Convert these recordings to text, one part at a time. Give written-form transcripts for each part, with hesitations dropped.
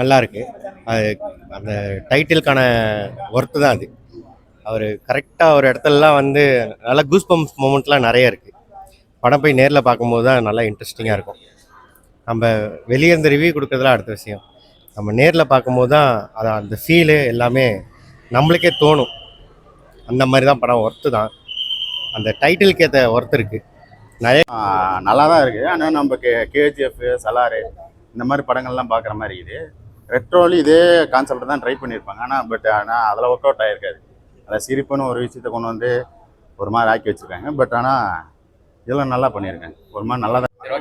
நல்லா இருக்கு. அது அந்த டைட்டிலுக்கான ஒர்த்து தான் அது. அவர் கரெக்டாக ஒரு இடத்துலலாம் வந்து நல்லா கூஸ் பம்ப்ஸ் மூமெண்ட்லாம் நிறைய இருக்குது. படம் போய் நேரில் பார்க்கும்போது தான் நல்லா இன்ட்ரெஸ்டிங்காக இருக்கும். நம்ம வெளியே இருந்து ரிவ்யூ கொடுக்குறதுலாம் அடுத்த விஷயம். நம்ம நேரில் பார்க்கும்போது தான் அது அந்த ஃபீலு எல்லாமே நம்மளுக்கே தோணும். அந்த மாதிரி தான் படம் ஒர்த்து தான். அந்த டைட்டிலுக்கு ஏற்ற ஒர்த்து இருக்குது நிறைய. நல்லா தான் இருக்குது. ஆனால் நம்ம கேஜிஎஃப், சலாரு இந்த மாதிரி படங்கள்லாம் பார்க்குற மாதிரி இருக்குது. ரெட்ரோலி இதே கான்செப்ட் தான் ட்ரை பண்ணியிருப்பாங்க. ஆனால் அதில் ஒர்க் அவுட் ஆகிருக்காது. அதில் சிரிப்புன்னு ஒரு விஷயத்தை கொண்டு வந்து ஒரு மாதிரி ஆக்கி வச்சுருக்காங்க. ஆனால் இதெல்லாம் நல்லா பண்ணியிருக்காங்க. ஒரு மாதிரி நல்லா தான் ப்ரோ.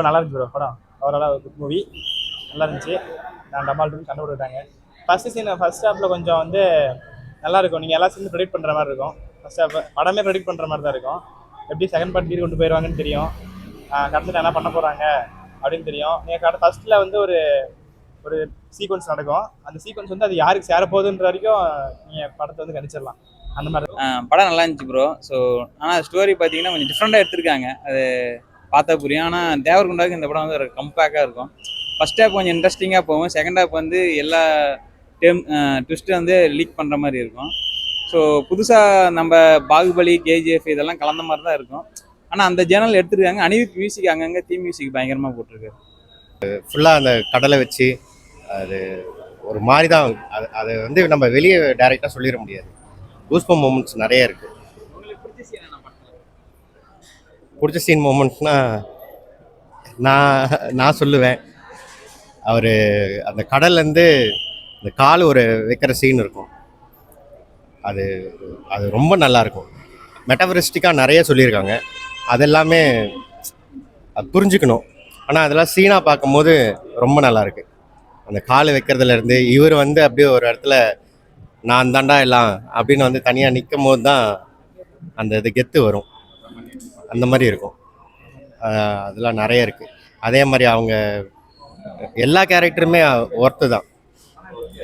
நல்லா இருந்துச்சு ப்ரோ படம். அவரால் குட் மூவி நல்லா இருந்துச்சு. நான் டமால் இருந்து சண்டை போட்டுட்டாங்க. ஃபர்ஸ்ட் ஹாஃபில் கொஞ்சம் வந்து நல்லா இருக்கும். நீங்கள் எல்லா சீனும் ப்ரெடிக்ட் பண்ணுற மாதிரி இருக்கும். ஃபர்ஸ்ட் ஹாஃப் படமே ப்ரெடிக்ட் பண்ணுற மாதிரி தான் இருக்கும். எப்படி செகண்ட் பார்ட் கீழ் கொண்டு போயிடுவாங்கன்னு தெரியும். கடைசியில் என்ன பண்ண போகிறாங்க அப்படின்னு தெரியும். நீங்கள் ஃபர்ஸ்ட்டில் வந்து ஒரு சீக்வன்ஸ் நடக்கும். அந்த சீக்வன்ஸ் வந்து அது யாருக்கு சேரப்போகுதுன்ற வரைக்கும் நீங்கள் படத்தை வந்து கணிச்சிடலாம். அந்த மாதிரி படம் நல்லா இருந்துச்சு ப்ரோ. ஸோ ஆனால் ஸ்டோரி பார்த்தீங்கன்னா கொஞ்சம் டிஃப்ரெண்ட்டாக எடுத்திருக்காங்க. அது பார்த்தா புரியும். ஆனால் தேவர்குண்டாவுக்கு இந்த படம் வந்து ஒரு கம்பேக்காக இருக்கும். ஃபர்ஸ்ட் ஹாஃப் கொஞ்சம் இன்ட்ரெஸ்டிங்காக போகும். செகண்ட் ஹாஃப் வந்து எல்லா ட்விஸ்ட்டு வந்து லீக் பண்ணுற மாதிரி இருக்கும். ஸோ புதுசாக நம்ம பாகுபலி, கேஜிஎஃப் இதெல்லாம் கலந்த மாதிரி தான் இருக்கும். ஆனால் அந்த ஜேனல் எடுத்துருக்காங்க. அனிருத் மியூசிக் அங்கங்கே தீம் மியூசிக் பயங்கரமாக போட்டிருக்கு. ஃபுல்லாக அந்த கடலை வச்சு அது ஒரு மாதிரி தான். அது வந்து நம்ம வெளியே டைரெக்டாக சொல்லிட முடியாது. கூஸ்பம் மூமெண்ட்ஸ் நிறைய இருக்குது. பிடிச்ச சீன் மூமெண்ட்ஸ்னால் நான் சொல்லுவேன். அவர் அந்த கடல்லேருந்து இந்த கால் ஒரு வைக்கிற சீன் இருக்கும். அது அது ரொம்ப நல்லாயிருக்கும். மெட்டஃபரிஸ்டிக்காக நிறைய சொல்லியிருக்காங்க. அதெல்லாமே அது புரிஞ்சுக்கணும். ஆனால் அதெல்லாம் சீனாக பார்க்கும்போது ரொம்ப நல்லாயிருக்கு. அந்த கால் வைக்கிறதுலேருந்து இவர் வந்து அப்படியே ஒரு இடத்துல நான் தாண்டா எல்லாம் அப்படின்னு வந்து தனியாக நிற்கும் போது தான் அந்த இது கெத்து வரும். அந்த மாதிரி இருக்கும். அதெல்லாம் நிறைய இருக்குது. அதே மாதிரி அவங்க எல்லா கேரக்டருமே ஒர்த்து தான்.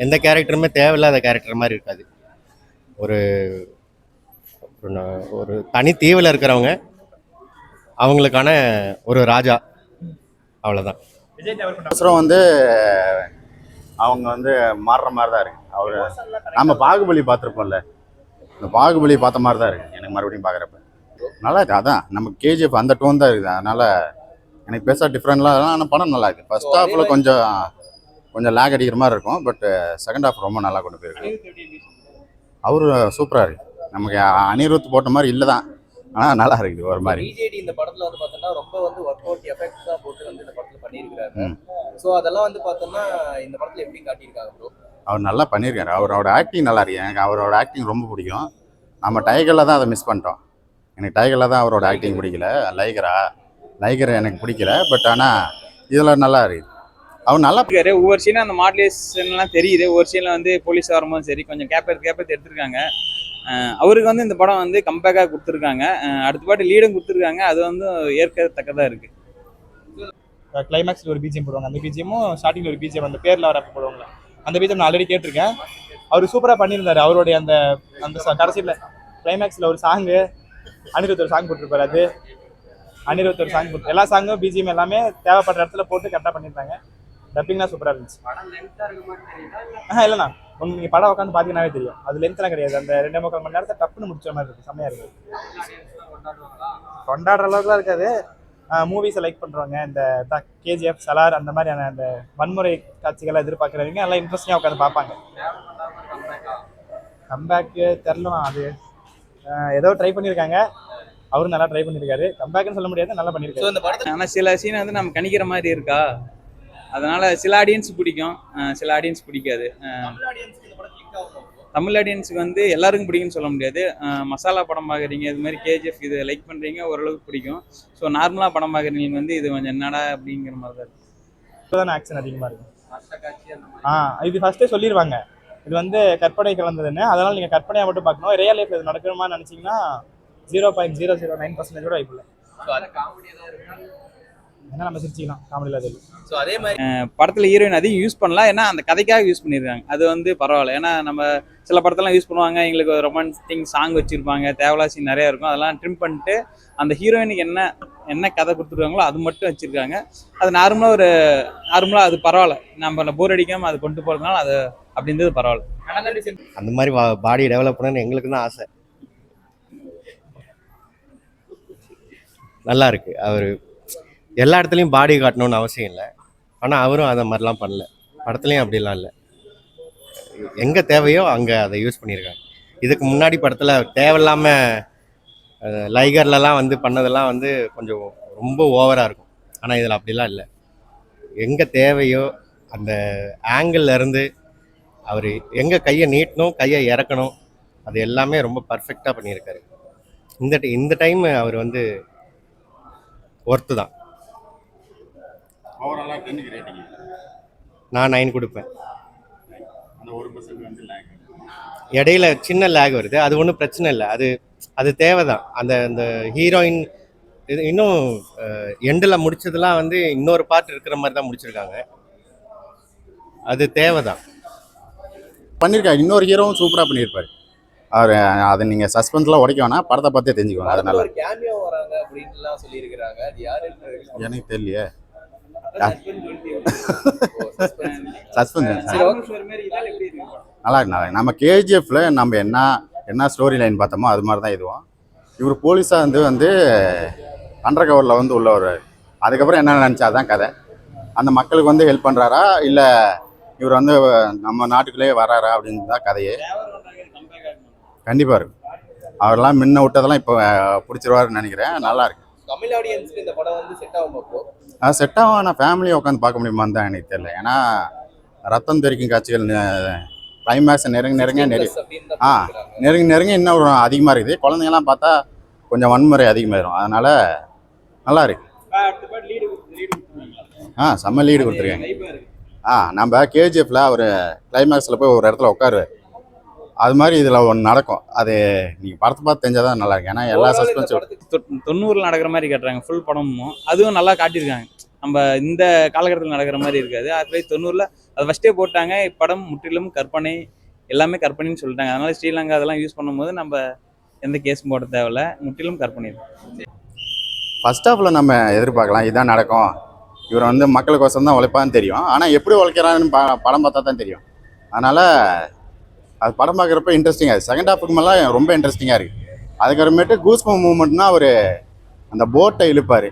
எந்த கேரக்டருமே தேவையில்லாத கேரக்டர் மாதிரி இருக்காது. ஒரு ஒரு தனி தீவில் இருக்கிறவங்க அவங்களுக்கான ஒரு ராஜா, அவ்வளோதான். அவசரம் வந்து அவங்க வந்து மாறுற மாதிரி தான் இருக்குது. அவர் நம்ம பாகுபலி பார்த்துருப்போம்ல, இந்த பாகுபலி பார்த்த மாதிரி தான் இருக்குது எனக்கு மறுபடியும் பார்க்குறப்ப. நல்லா இருக்குது. அதான் நம்ம கேஜிஎஃப் அந்த டோன் தான் இருக்குது. அதனால் எனக்கு பெருசாக டிஃப்ரெண்ட்லாம். ஆனால் படம் நல்லா இருக்குது. ஃபர்ஸ்ட் ஹாஃபில் கொஞ்சம் லேக் அடிக்கிற மாதிரி இருக்கும். பட் செகண்ட் ஹாஃப் ரொம்ப நல்லா கொண்டு போயிருக்கு. அவரு சூப்பராக இருக்குது. நமக்கு அனிருத் போட்ட மாதிரி இல்லை தான், ஆனால் நல்லா இருக்குது ஒரு மாதிரி. பிஜேடி இந்த படத்தில் வந்து பார்த்தோன்னா ரொம்ப வந்து ஒர்க் அவுட் எஃபெக்ட்ஸ் தான் போட்டு வந்து இந்த படத்தில் பண்ணியிருக்காரு. ஸோ அதெல்லாம் வந்து பார்த்தோன்னா இந்த படத்தில் எப்படி காட்டியிருக்காங்க ப்ரோ? அவர் நல்லா பண்ணியிருக்காரு. அவரோட ஆக்டிங் நல்லா இருக்கு. எனக்கு அவரோட ஆக்டிங் ரொம்ப பிடிக்கும். நம்ம டைகரில் தான் அதை மிஸ் பண்ணிட்டோம். எனக்கு டைகரில் தான் அவரோட ஆக்டிங் பிடிக்கல. லைகர் எனக்கு பிடிக்கல. பட் ஆனால் இதில் நல்லா இருக்குது. அவர் நல்லா இருக்காரு. ஒவ்வொரு சீனும் அந்த மாடுலேஷன்லாம் தெரியுது. ஒவ்வொரு சீனில் வந்து போலீஸ் வரும்போது சரி கொஞ்சம் கேப்பேத்து எடுத்திருக்காங்க. அவருக்கு வந்து இந்த படம் வந்து கம்பேக்காக கொடுத்துருக்காங்க. அடுத்த பாட்டு லீடும் கொடுத்துருக்காங்க. அது வந்து ஏற்கத்தக்கதாக இருக்குது. கிளைமேக்ஸில் ஒரு பிஜிஎம் போடுவாங்க. அந்த பிஜிஎமும் ஸ்டார்டிங்கில் ஒரு பிஜிஎம் அந்த பேரில் வர போடுவாங்க. அந்த பிஜிஎம் நான் ஆல்ரெடி கேட்டிருக்கேன். அவர் சூப்பராக பண்ணியிருந்தார். அவருடைய அந்த கடைசியில் கிளைமேக்ஸில் ஒரு சாங்கு அனிருத் ஒரு சாங் போட்டிருப்பாரு. அது அனிருத் ஒரு சாங் போட்டு எல்லா சாங்கும் பிஜிஎம் எல்லாமே தேவைப்படுற இடத்துல போட்டு கரெக்டாக பண்ணியிருந்தாங்க. டப்பிங்லாம் சூப்பராக இருந்துச்சு. இல்லைண்ணா நீங்கள் படம் உட்காந்து பார்த்தீங்கன்னாவே தெரியும். அது லென்த்லாம் கிடையாது. அந்த 2.25 மணி நேரத்தை டப்புன்னு முடிச்ச மாதிரி இருக்குது. செம்மையாக இருக்குது. கொண்டாடுற அளவுக்குலாம் இருக்காது. மூவிஸை லைக் பண்ணுறவங்க, இந்த கேஜிஎஃப், சலார் அந்த மாதிரியான அந்த வன்முறை காட்சிகளை எதிர்பார்க்குறவங்க எல்லாம் இன்ட்ரெஸ்டிங்காக உட்காந்து பார்ப்பாங்க. கம்பேக்கு தெரிலாம். அது ஏதோ ட்ரை பண்ணியிருக்காங்க. அவரும் நல்லா ட்ரை பண்ணியிருக்காரு. கம்பேக்னு சொல்ல முடியாது, நல்லா பண்ணியிருக்காரு. ஆனால் சில சீனை வந்து நம்ம கணிக்கிற மாதிரி இருக்கா, அதனால சில ஆடியன்ஸ் பிடிக்கும், சில ஆடியன்ஸ் பிடிக்காது. தமிழ் ஆடியன்ஸுக்கு வந்து எல்லாருக்கும் பிடிக்கும்னு சொல்ல முடியாது. மசாலா படம் பார்க்குறீங்க, இது மாதிரி கேஜிஎஃப் இது லைக் பண்ணுறீங்க, ஓரளவுக்கு பிடிக்கும். ஸோ நார்மலாக படம் பார்க்குறீங்க வந்து இது கொஞ்சம் என்னடா அப்படிங்கிற மாதிரி தான் இருக்கும். இப்போதான் ஆக்ஷன் அதிகமாக இருக்கும். இது ஃபர்ஸ்ட்டே சொல்லிடுவாங்க இது வந்து கற்பனை கலந்ததுன்னு. அதனால் நீங்கள் கற்பனையாக மட்டும் பார்க்கணும். ரியல் லைஃப் இது நடக்கணுமா நினச்சிங்கன்னா 0.009% கூட வாய்ப்பு இல்லை. ஏன்னா நம்ம சிரிச்சிக்கலாம் காமெடியில் அது. ஸோ அதே மாதிரி படத்தில் ஹீரோயின் அதிகம் யூஸ் பண்ணலாம், ஏன்னா அந்த கதைக்காக யூஸ் பண்ணியிருக்காங்க. அது வந்து பரவாயில்ல. ஏன்னா நம்ம சில படத்தெல்லாம் யூஸ் பண்ணுவாங்க, எங்களுக்கு ரொமான்டிக் சாங் வச்சுருப்பாங்க, தேவலா சீன் நிறையா இருக்கும், அதெல்லாம் ட்ரிம் பண்ணிட்டு அந்த ஹீரோயினுக்கு என்ன என்ன கதை கொடுத்துருக்காங்களோ அது மட்டும் வச்சுருக்காங்க. அது நார்மலாக அது பரவாயில்ல. நம்ம போர் அடிக்காமல் அது கொண்டு போகிறதுனால அது அப்படின்றது பரவாயில்ல. அந்த மாதிரி பாடி டெவலப் பண்ணணும்னு எங்களுக்கு தான் ஆசை. நல்லா இருக்கு. அவர் எல்லா இடத்துலையும் பாடி காட்டணும்னு அவசியம் இல்லை, ஆனால் அவரும் அதை மாதிரிலாம் பண்ணல. படத்துலையும் அப்படிலாம் இல்லை. எங்கே தேவையோ அங்கே அதை யூஸ் பண்ணியிருக்காங்க. இதுக்கு முன்னாடி படத்தில் தேவையில்லாமல் லைகர்லலாம் வந்து பண்ணதெல்லாம் வந்து கொஞ்சம் ரொம்ப ஓவராக இருக்கும். ஆனால் இதில் அப்படிலாம் இல்லை. எங்கே தேவையோ அந்த ஆங்கிளில் இருந்து அவர் எங்கே கையை நீட்டணும், கையை இறக்கணும், அது எல்லாமே ரொம்ப பர்ஃபெக்டாக பண்ணியிருக்காரு. இந்த டைம் அவர் வந்து ஒர்த்து தான். ஓவராலாக 10க்கு ரேட்டிங் நான் 9 கொடுப்பேன். அந்த 1% வந்து லேக். இடையில சின்ன லேக் வருது, அது ஒன்றும் பிரச்சனை இல்லை. அது தேவை தான். அந்த ஹீரோயின் இது இன்னும் எண்டில் முடிச்சதெல்லாம் வந்து இன்னொரு பார்ட் இருக்கிற மாதிரி தான் முடிச்சிருக்காங்க. அது தேவை தான். பண்ணியிருக்காரு. இன்னொரு ஹீரோவும் சூப்பராக பண்ணியிருப்பாரு. அவர் அதை நீங்கள் சஸ்பென்ஸ்லாம் உடைக்க வேணாம், படத்தை பார்த்தே தெரிஞ்சுக்குவாங்க. அதனால ஒரு கேமியோ வராங்க அப்படின்லாம் சொல்லியிருக்கிறாங்க. அது யாருன்னு எனக்கு தெரியலையே. சஸ்பென்ஸ். சஸ்பென்ஸ் நல்லா இருக்கு. நம்ம கேஜிஎஃப்ல நம்ம என்ன ஸ்டோரி லைன் பார்த்தோமோ அது மாதிரி தான் இதுவும். இவர் போலீஸாக வந்து அண்டர் கவரில் வந்து உள்ள வருவார். அதுக்கப்புறம் என்ன நினச்சா தான் கதை. அந்த மக்களுக்கு வந்து ஹெல்ப் பண்ணுறாரா இல்லை இவர் வந்து நம்ம நாட்டுக்குள்ளேயே வராரா அப்படின்னு தான் கதையே. கண்டிப்பாக இருக்கும். அவரெல்லாம் முன்ன விட்டதெல்லாம் இப்போ பிடிச்சிருவாருன்னு நினைக்கிறேன். நல்லா இருக்கு. தமிழ் ஆடியன்ஸ்க்கு இந்த படம் வந்து செட் ஆகும். அப்போ செட் ஆகும். ஆனால் ஃபேமிலியை உட்காந்து பார்க்க முடியுமான்னு தான் எனக்கு தெரியல. ஏன்னா ரத்தம் தெரிக்கும் காட்சிகள் கிளைமேக்ஸ் நெருங்க இன்னும் அதிகமாக இருக்குது. குழந்தைங்கலாம் பார்த்தா கொஞ்சம் வன்முறை அதிகமாகிடும். அதனால் நல்லா இருக்கு. செம்ம லீடு கொடுத்துருக்காங்க. நம்ம கேஜிஎஃப்ல அவர் கிளைமேக்ஸில் போய் ஒரு இடத்துல உட்காருவார். அது மாதிரி இதில் ஒன்று நடக்கும். அது நீங்கள் படத்தை பார்த்து தெரிஞ்சால் தான் நல்லா இருக்கு. ஏன்னா எல்லா சஸ்பென்ஸும் 90 நடக்கிற மாதிரி காட்டுறாங்க ஃபுல் படமும். அதுவும் நல்லா காட்டியிருக்காங்க. நம்ம இந்த காலகட்டத்தில் நடக்கிற மாதிரி இருக்காது. அதுவே 90 அது ஃபஸ்ட்டே போட்டாங்க. படம் முற்றிலும் கற்பனை, எல்லாமே கற்பனைன்னு சொல்லிட்டாங்க. அதனால ஸ்ரீலங்கா அதெல்லாம் யூஸ் பண்ணும்போது நம்ம எந்த கேஸும் போட தேவையில்ல, முற்றிலும் கற்பனை. ஃபர்ஸ்ட் ஹாஃபில் நம்ம எதிர்பார்க்கலாம் இதான் நடக்கும், இவர் வந்து மக்களுக்கோசரம் தான் உழைப்பான்னு தெரியும். ஆனால் எப்படி உழைக்கிறான்னு படம் பார்த்தா தான் தெரியும். அதனால் அது படம் பார்க்குறப்ப இன்ட்ரெஸ்டிங்காக இருக்குது. செகண்ட் ஹாஃபுக்கு மேலே ரொம்ப இன்ட்ரெஸ்டிங்காக இருக்குது. அதுக்கப்புறமேட்டு கூஸ்பம் மூமெண்ட்னா அவர் அந்த போட்டை இழுப்பார்.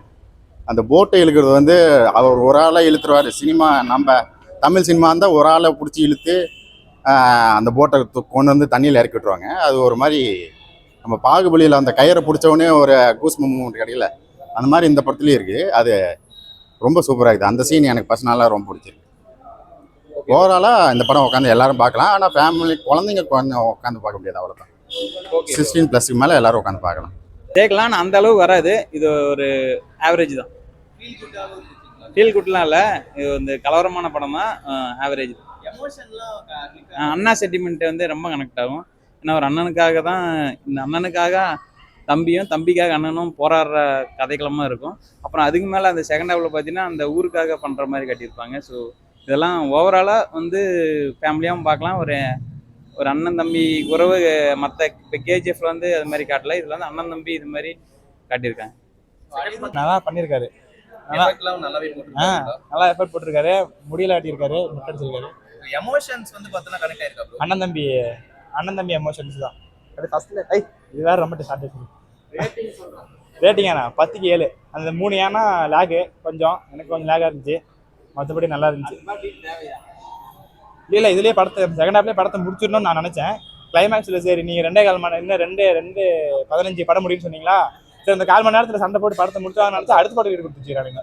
அந்த போட்டை இழுக்கிறது வந்து அவர் ஒரு ஆளாக இழுத்துருவார். சினிமா நம்ம தமிழ் சினிமா இருந்தால் ஒரு ஆளை பிடிச்சி இழுத்து அந்த போட்டை கொண்டு வந்து தண்ணியில் இறக்கி விட்டுருவாங்க. அது ஒரு மாதிரி நம்ம பாகுபலியில் அந்த கயிறை பிடிச்சவொடனே ஒரு கூஸ்பம் மூமெண்ட் கிடைக்கல, அந்த மாதிரி இந்த படத்துலேயும் இருக்குது. அது ரொம்ப சூப்பராக இருக்குது. அந்த சீன் எனக்கு பர்சனலாக ரொம்ப பிடிச்சிருக்கு. ஓவராலாக இந்த படம் உட்காந்து எல்லாரும் பார்க்கலாம். ஆனால் ஃபேமிலி குழந்தைங்க உட்காந்து பார்க்க முடியாது. அவ்வளோதான். 16+ மேலே எல்லாரும் உட்காந்து பார்க்கலாம். கேட்கலாம், ஆனால் அந்த அளவுக்கு வராது. இது ஒரு ஆவரேஜ் தான். ஃபீல் குட்லாம் இல்லை, இது வந்து கலவரமான படம் தான். ஆவரேஜ். அண்ணா சென்டிமெண்ட் வந்து ரொம்ப கனெக்ட் ஆகும். ஏன்னா ஒரு அண்ணனுக்காக தான், இந்த அண்ணனுக்காக தம்பியும் தம்பிக்காக அண்ணனும் போராடுற கதைக்களமாக இருக்கும். அப்புறம் அதுக்கு மேலே அந்த செகண்ட் ஹாஃபில் பார்த்தீங்கன்னா அந்த ஊருக்காக பண்ணுற மாதிரி கட்டியிருப்பாங்க. ஸோ இதெல்லாம் ஓவராலாக வந்து ஃபேமிலியாகவும் பார்க்கலாம். ஒரு அண்ணன் தம்பி உறவு மற்ற இப்போ கேஜிஎஃப்ல வந்து அது மாதிரி காட்டல, இதில் வந்து அண்ணன் தம்பி இது மாதிரி காட்டியிருக்காங்க. நல்லா பண்ணியிருக்காரு. நல்லா எஃபர்ட் போட்டிருக்காரு. முடியல ஆட்டியிருக்காரு, முட்டடிச்சிருக்காரு. எமோஷன்ஸ் வந்து பார்த்தோன்னா கனெக்ட் ஆயிருக்காரு. அண்ணன் தம்பி எமோஷன்ஸ் தான். அது ஃபர்ஸ்ட்ல இது வேற ரொம்ப ஷார்ட். ரேட்டிங்காண்ணா 10க்கு 7. அந்த 3 ஏன்னா லேகு கொஞ்சம் எனக்கு கொஞ்சம் லேகாக இருந்துச்சு, மற்றபடி நல்லா இருந்துச்சு. இல்லை இதுலேயே படத்தை செகண்ட் ஹாஃப்லேயே படத்தை முடிச்சிடணும்னு நான் நினச்சேன். கிளைமேக்ஸில் சரி நீங்கள் 2.25 மணி நேரம் இன்னும் 2:15 படம் முடியும்னு சொன்னீங்களா, சரி இந்த 1/4 மணி நேரத்தில் சண்டை போட்டு படத்தை முடிச்சாங்கன்னு நினச்சா அடுத்த படம் வீடு கொடுத்துருக்கானுங்க.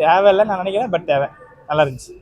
தேவையில்லை நான் நினைக்கிறேன், பட் தேவை. நல்லா இருந்துச்சு.